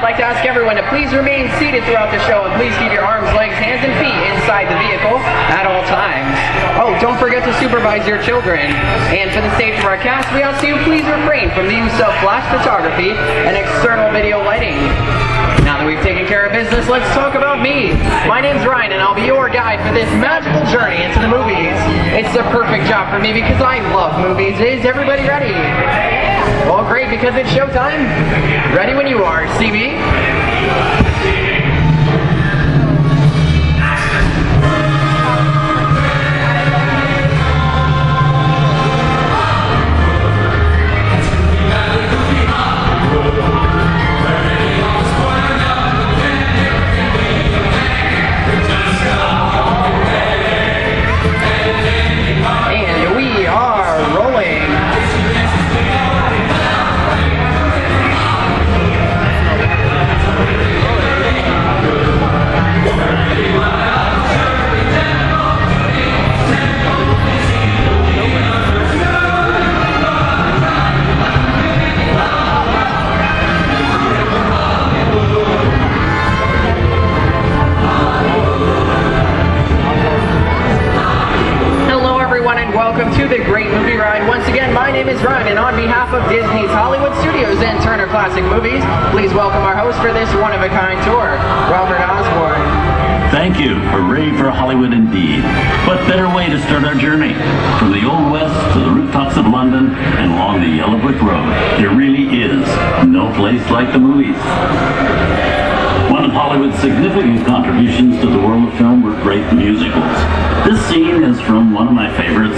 like to ask everyone to please remain seated throughout the show, and please keep your arms, legs, hands, and feet inside the vehicle at all times. Oh, don't forget to supervise your children. And for the stage of our cast, we ask you please refrain from the use of flash photography and external video lighting. Now that we've taken care of business, let's talk about me. My name's Ryan, and I'll be your guide for this magical journey into the movies. It's the perfect job for me because I love movies. Is everybody ready? Well, great, because it's showtime. Ready when you are, CB. Welcome to the Great Movie Ride. Once again, my name is Ryan, and on behalf of Disney's Hollywood Studios and Turner Classic Movies, please welcome our host for this one-of-a-kind tour, Robert Osborne. Thank you. Hooray for Hollywood indeed. What better way to start our journey? From the Old West to the rooftops of London and along the Yellow Brick Road, there really is no place like the movies. One of Hollywood's significant contributions to the world of film were great musicals. This scene is from one of my favorites,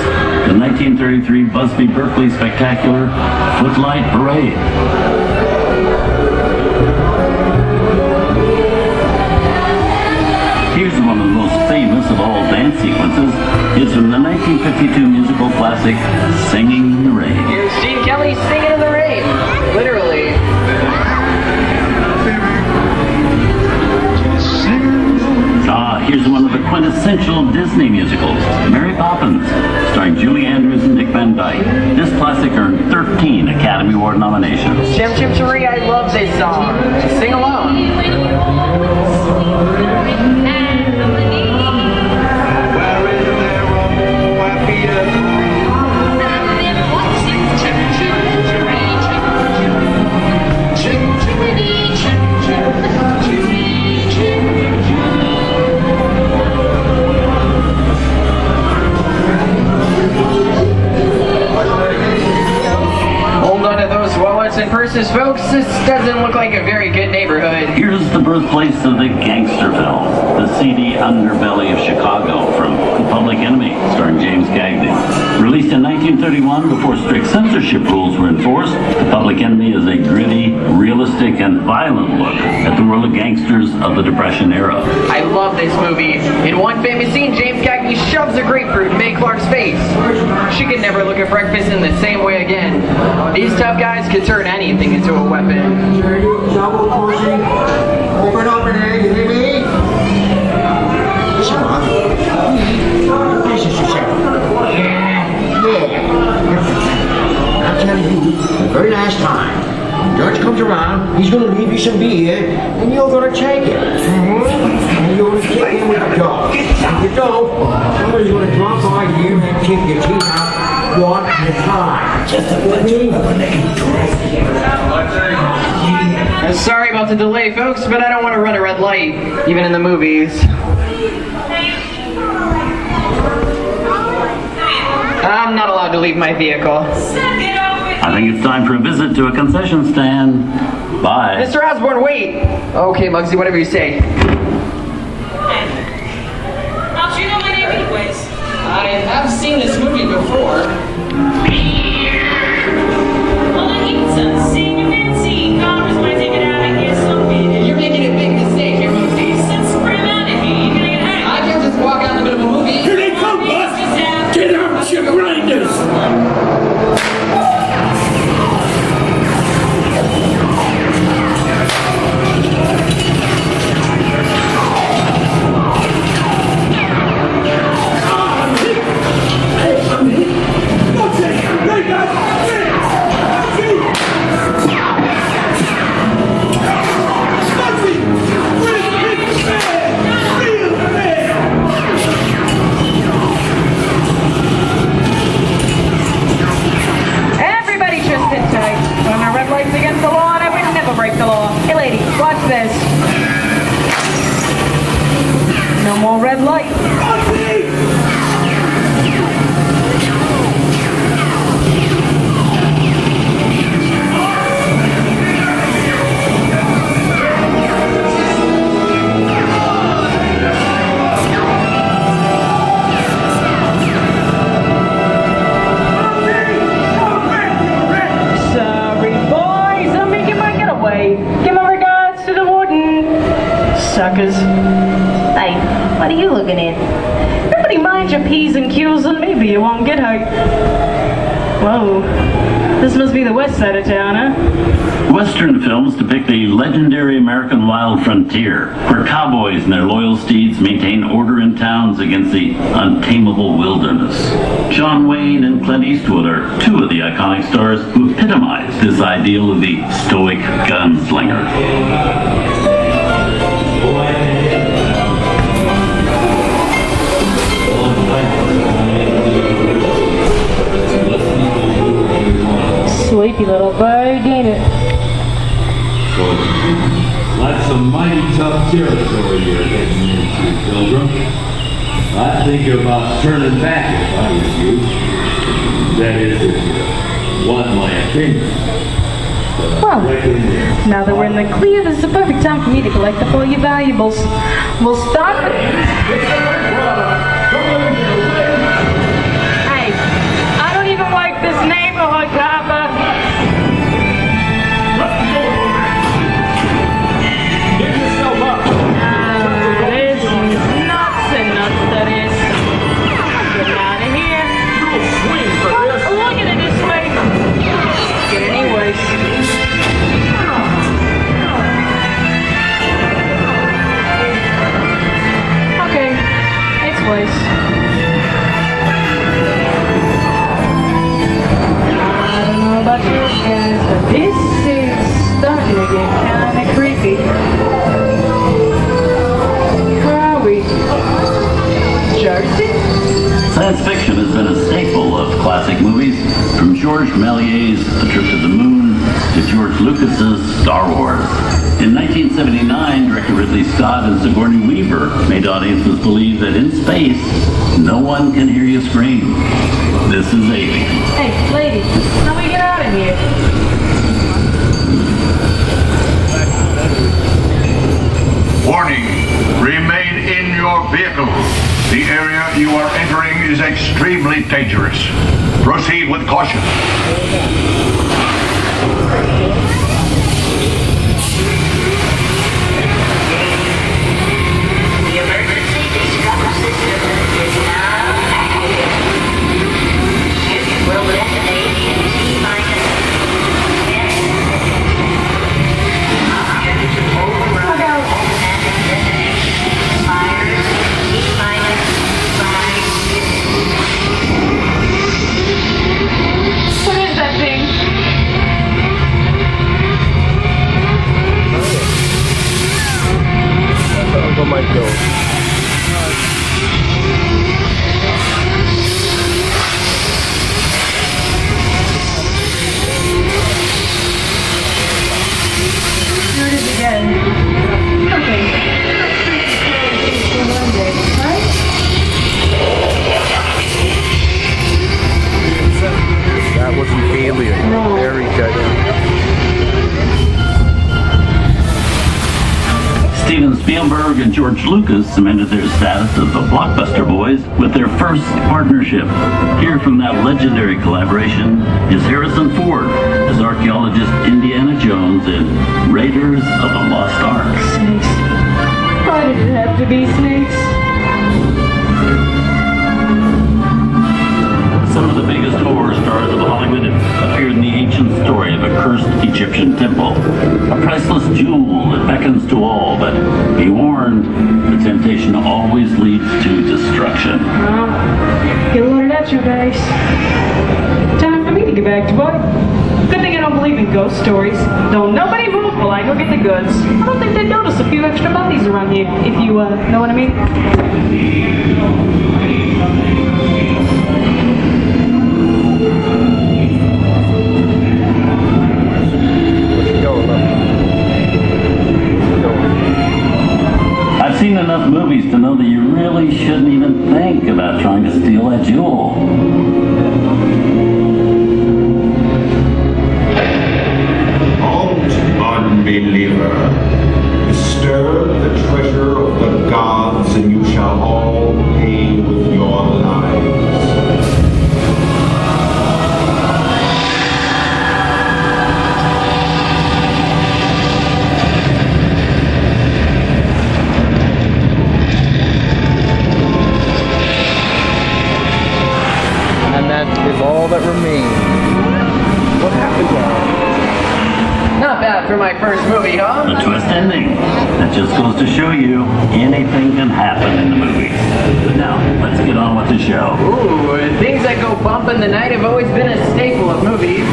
the 1933 Busby Berkeley spectacular, Footlight Parade. Here's one of the most famous of all dance sequences. It's from the 1952 musical classic, Singing in the Rain. Here's Gene Kelly singing in the rain, literally. Here's one of the quintessential Disney musicals, Mary Poppins, starring Julie Andrews and Dick Van Dyke. This classic earned 13 Academy Award nominations. Chim Chim Cheree, I love this song. Sing along. And purses, folks, this doesn't look like a very good neighborhood. Here's the birthplace of the gangster film, the seedy underbelly of Chicago, from The Public Enemy, starring James Cagney. Released in 1931 before strict censorship rules were enforced, The Public Enemy is a gritty, realistic, and violent look at the world of gangsters of the Depression era. I love this movie. In one famous scene, James Cagney shoves a grapefruit in Mae Clark's face. She could never look at breakfast in the same way again. These tough guys could turn anything into a weapon. Open there, you hear me? Listen, Mom. This is yourself. Yeah. I'm telling you, the very last time George comes around, he's gonna leave you some beer, and you're gonna take it. And you're gonna kick him with the dog. If you don't, somebody's gonna drop by you and kick your teeth out one at a time. Just a Sorry about the delay, folks, but I don't want to run a red light, even in the movies. I'm not allowed to leave my vehicle. I think it's time for a visit to a concession stand. Bye. Mr. Osborne, wait! Okay, Muggsy, whatever you say. How'd you know my name anyways? I have seen this movie before. Well, I hate to see you fancy. God was my ticket out of here, so You're making a big mistake here, Muggsy. Since scream out at me, you're gonna get hurt. I can't just walk out in the middle of a movie. Here they come, bud! Get out, you grinders! on, red light. Sorry, boys, I'm making my getaway. Give my regards to the warden. Suckers. Hey, what are you looking at? Nobody mind your P's and Q's and maybe you won't get hurt. Whoa. This must be the west side of town, huh? Western films depict the legendary American wild frontier, where cowboys and their loyal steeds maintain order in towns against the untamable wilderness. John Wayne and Clint Eastwood are two of the iconic stars who epitomize this ideal of the stoic gunslinger. Sleepy little bird, ain't it? That's some mighty tough territory you're heading into, Pilgrim. I'd think about turning back if I was you. That is, if you want my opinion. Well, now that we're in the clear, this is the perfect time for me to collect up all your valuables. We'll start with... Hey, I don't even like this neighborhood, Papa. This is nuts and nuts, that is. Get out of here. Look at it this way. Get it anyways. Okay, it's waste. I don't know about you guys, but this is starting to get kinda creepy. Where are we? Jersey? Science fiction has been a staple of classic movies, from Georges Méliès's A Trip to the Moon to George Lucas's Star Wars. In 1979, director Ridley Scott and Sigourney Weaver made audiences believe that in space, no one can hear you scream. This is Alien. Hey, lady, how do we get out of here? Warning, remain in your vehicle. The area you are entering is extremely dangerous. Proceed with caution. The emergency distress system is now active. Ship will detonate in T-minus 10 seconds. Object override automatic detonation expires T-minus 5 seconds. What is that thing? Uncle Mike goes. Here it is again. Okay. Right? That was an alien. No. Very deadly. Steven Spielberg and George Lucas cemented their status as the blockbuster boys with their first partnership. Here from that legendary collaboration is Harrison Ford as archaeologist Indiana Jones in Raiders of the Lost Ark. Snakes. Why did it have to be snakes? Some of the biggest horror stars of Hollywood have appeared in the ancient story of a cursed Egyptian temple. A priceless jewel that beckons to all, but be warned, the temptation always leads to destruction. Well, get a load of that, you guys. Time for me to get back to work. Good thing I don't believe in ghost stories. Don't nobody move while I go get the goods. I don't think they'd notice a few extra bodies around here, if you, know what I mean? I've seen seen enough movies to know that you really shouldn't even think about trying to steal that jewel. Don't, unbeliever. Disturb the treasure of the gods, and you shall all pay with your lives. And that is all that remains. What happened to her? Not bad for my first movie, huh? A twist ending. That just goes to show you anything can happen in the movies. Now, let's get on with the show. Ooh, things that go bump in the night have always been a staple of movies.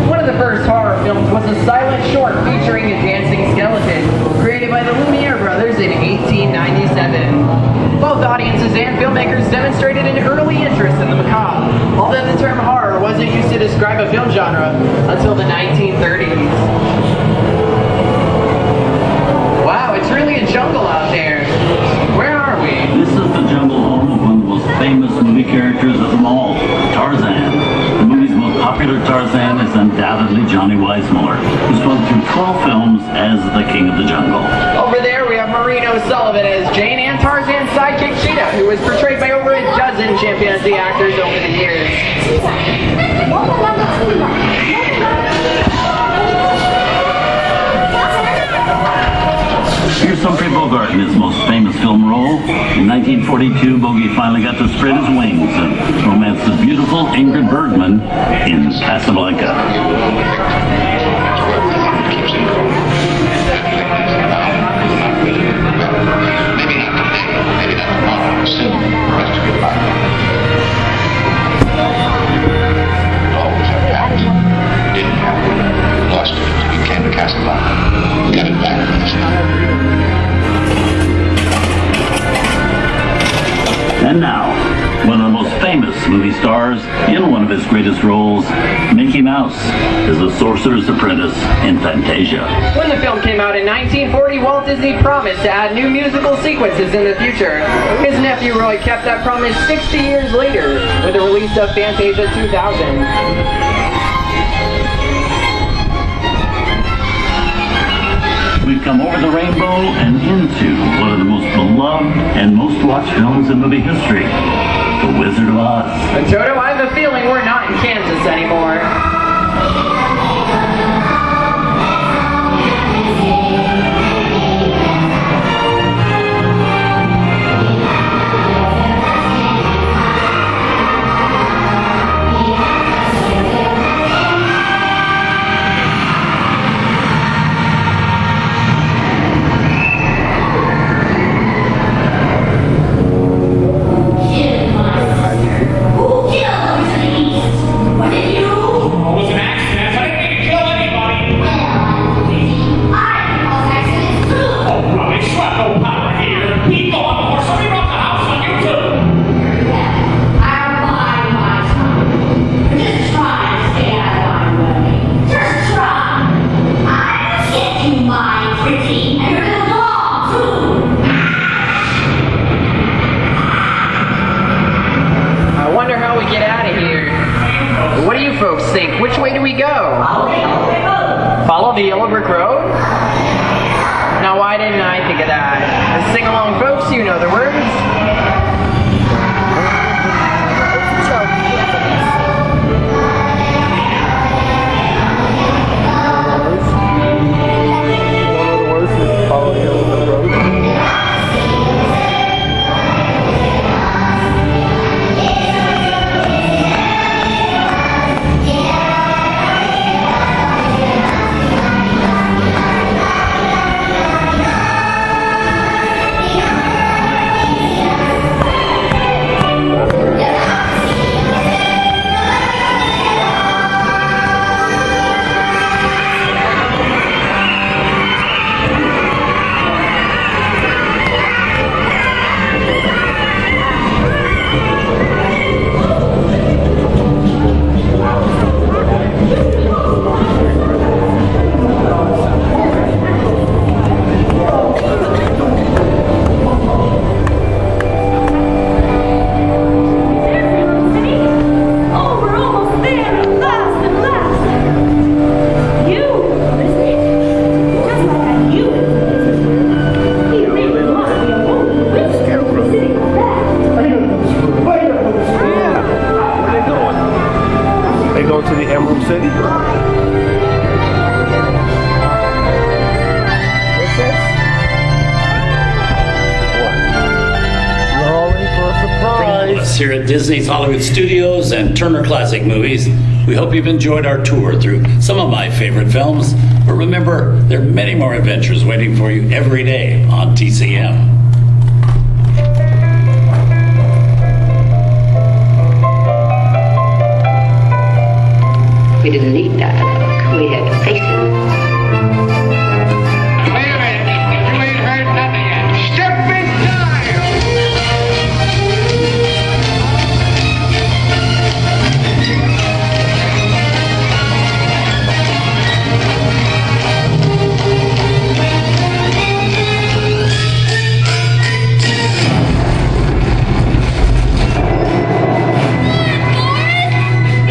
One of the first horror films was a silent short featuring a dancing skeleton, created by the Lumiere brothers in 1897. Both audiences and filmmakers demonstrated an early interest in the macabre, although the term horror wasn't used to describe a film genre until the 1930s. Wow, it's really a jungle out there. Where are we? This is the jungle home of one of the most famous movie characters of them all, Tarzan. The movie's most popular Tarzan is undoubtedly Johnny Weissmuller, who's run through 12 films as the King of the Jungle. Over there we have Maureen O'Sullivan as Jane and Tarzan's sidekick Cheetah, who was portrayed by over a dozen chimpanzee actors over the years. Here's Humphrey Bogart in his most famous film role. In 1942, Bogey finally got to spread his wings and romance the beautiful Ingrid Bergman in Casablanca. Maybe not today, maybe not tomorrow, soon, the rest of your life. You always have to act. You didn't have it. You lost it. You came to Casablanca. Get it back this time. And now, one of the most famous movie stars in one of his greatest roles, Mickey Mouse, is the Sorcerer's Apprentice in Fantasia. When the film came out in 1940, Walt Disney promised to add new musical sequences in the future. His nephew Roy kept that promise 60 years later with the release of Fantasia 2000. We've come over the rainbow and into one of the most beloved and most watched films in movie history, The Wizard of Oz. And Toto, I have a feeling we're not in Kansas anymore. Which way do we go? Follow the yellow brick road? Now why didn't I think of that? Sing along folks, you know the words. us here at Disney's Hollywood Studios and Turner Classic Movies. We hope you've enjoyed our tour through some of my favorite films. But remember, there are many more adventures waiting for you every day on TCM. We didn't need dialogue. We had faces. Wait a minute. You ain't heard nothing yet. Step in time.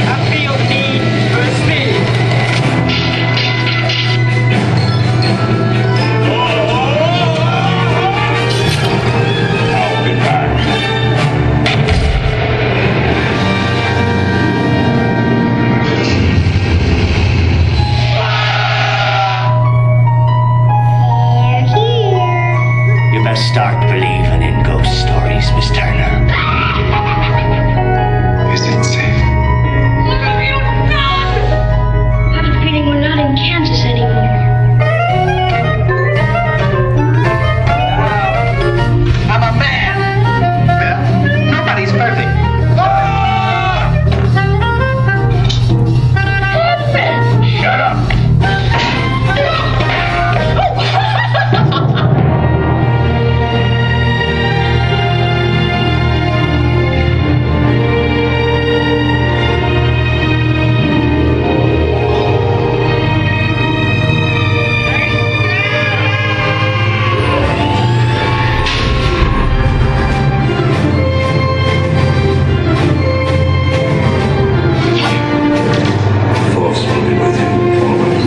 I feel the need for speed. You best start believing in ghost stories, Miss Turner. Is it safe? I have a feeling we're not in Kansas anymore. I'm a man. Well, nobody's perfect. Shut up. Force will be with you always.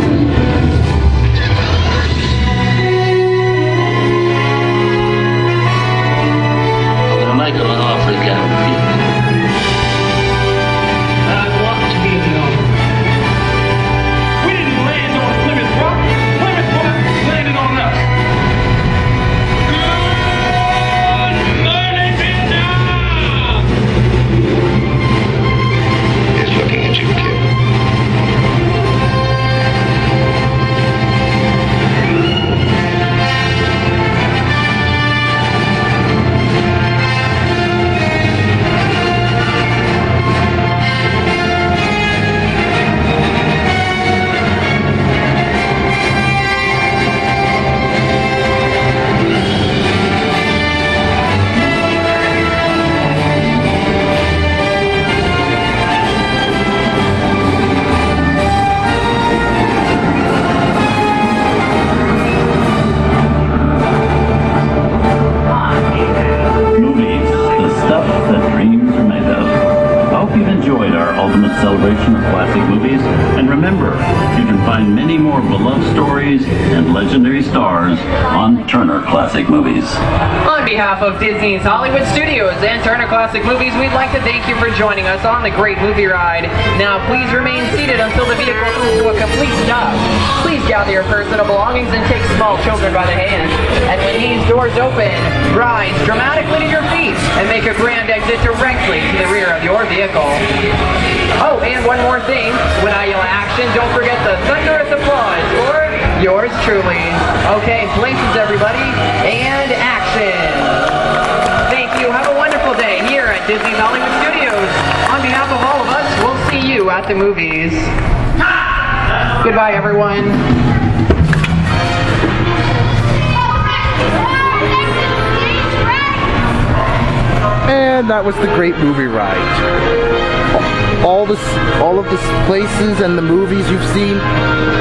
They're making an awfully kind of people. I want to be alone. We didn't land on Plymouth Rock. Plymouth Rock landed on us. Good morning, Vietnam. He's looking at you, kid. Movies, the stuff that dreams are made of. I hope you've enjoyed our ultimate celebration of classic movies. And remember, you can find many more beloved stories and legendary stars on Turner Classic Movies. On behalf of Disney's Hollywood Studios and Turner Classic Movies, we'd like to thank you for joining us on the great movie ride. Now, please remain seated until the vehicle comes to a complete stop. Please gather your personal belongings and take small children by the hand. And when these doors open, rise dramatically to your feet and make a grand exit directly to the rear of your vehicle. Oh, and one more thing. When I yell action, don't forget the thunderous applause for yours truly. Okay, places everybody, and action. Thank you. Have a wonderful day here at Disney's Hollywood Studios. On behalf of all of us, we'll see you at the movies. Goodbye, everyone. And that was the great movie ride. All of the places and the movies you've seen,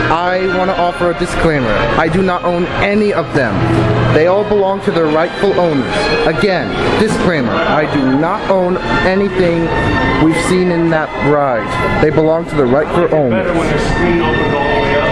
I want to offer a disclaimer. I do not own any of them. They all belong to their rightful owners. Again, disclaimer. I do not own anything we've seen in that ride. They belong to the rightful owners. Better when the screen opens all the way up.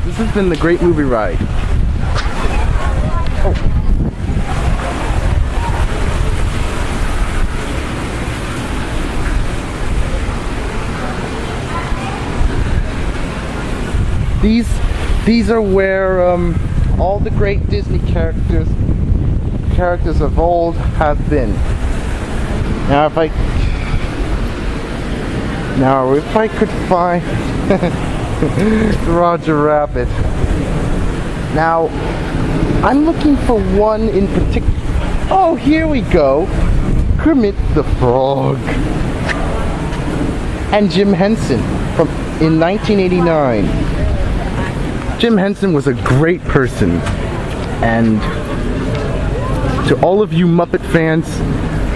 This has been the great movie ride. Oh. These are where all the great Disney characters of old have been. Now if I could find Roger Rabbit. Now I'm looking for one in particular. Oh, here we go. Kermit the Frog and Jim Henson in 1989. Jim Henson was a great person, and to all of you Muppet fans,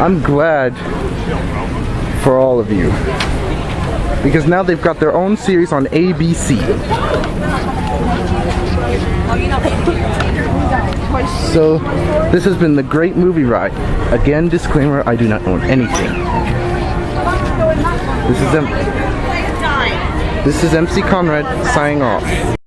I'm glad for all of you, because now they've got their own series on ABC. So this has been the Great Movie Ride. Again, disclaimer, I do not own anything. This is MC Conrad signing off.